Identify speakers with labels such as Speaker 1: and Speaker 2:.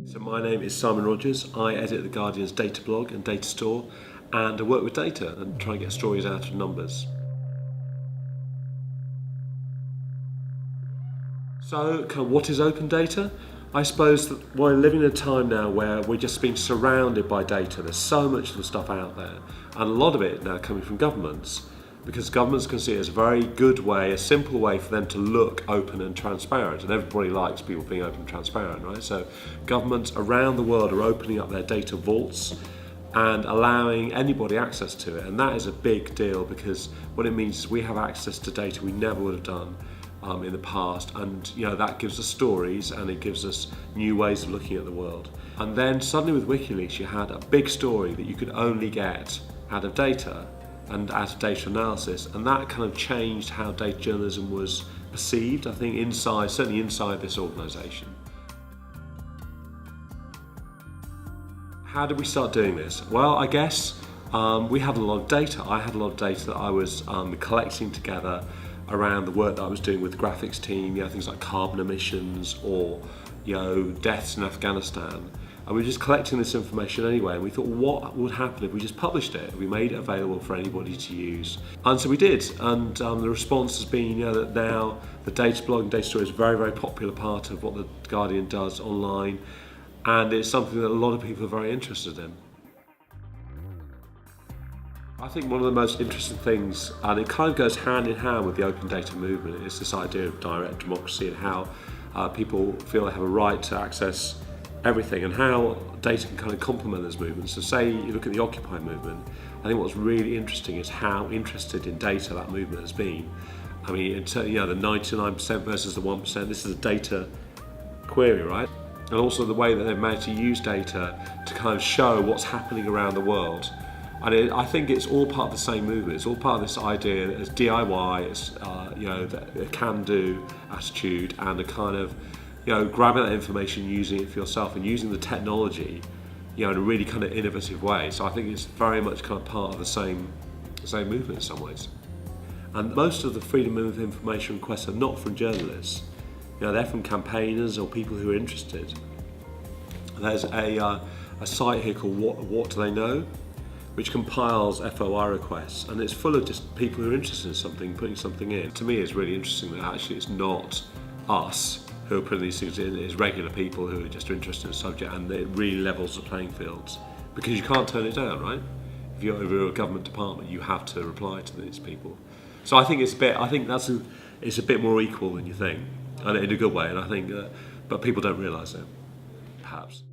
Speaker 1: So my name is Simon Rogers. I edit The Guardian's data blog and data store, and I work with data and try and get stories out of numbers. So, what is open data? I suppose that we're living in a time now where we're just being surrounded by data. There's so much of the stuff out there, and a lot of it now coming from governments, because governments can see it as a very good way, a simple way for them to look open and transparent, and everybody likes people being open and transparent, right? So governments around the world are opening up their data vaults and allowing anybody access to it, and that is a big deal, because what it means is we have access to data we never would have done in the past, and that gives us stories and it gives us new ways of looking at the world. And then suddenly with WikiLeaks you had a big story that you could only get out of data and out of data analysis, and that kind of changed how data journalism was perceived, I think, certainly inside this organisation. How did we start doing this? Well, I guess we had a lot of data. I had a lot of data that I was collecting together around the work that I was doing with the graphics team, things like carbon emissions or deaths in Afghanistan. And we were just collecting this information anyway, and we thought, what would happen if we just published it? We made it available for anybody to use. And so we did, and the response has been that now the data blog and data store is a very, very popular part of what The Guardian does online, and it's something that a lot of people are very interested in. I think one of the most interesting things, and it kind of goes hand in hand with the open data movement, is this idea of direct democracy and how people feel they have a right to access everything, and how data can kind of complement those movements. So say you look at the Occupy movement, I think what's really interesting is how interested in data that movement has been. I mean, the 99% versus the 1%, this is a data query, right? And also the way that they've managed to use data to kind of show what's happening around the world. And I think it's all part of the same movement. It's all part of this idea as DIY, it's a can-do attitude, and a kind of grabbing that information, using it for yourself, and using the technology in a really kind of innovative way. So I think it's very much kind of part of the same movement in some ways. And most of the freedom of information requests are not from journalists. They're from campaigners or people who are interested. There's a site here called What Do They Know?, which compiles FOI requests, and it's full of just people who are interested in something, putting something in. To me, it's really interesting that actually it's not us who are putting these things in, it's regular people who are just interested in the subject, and it really levels the playing fields, because you can't turn it down, right? If you're a government department, you have to reply to these people. So I think it's a bit more equal than you think, and in a good way, and I think, but people don't realise it, perhaps.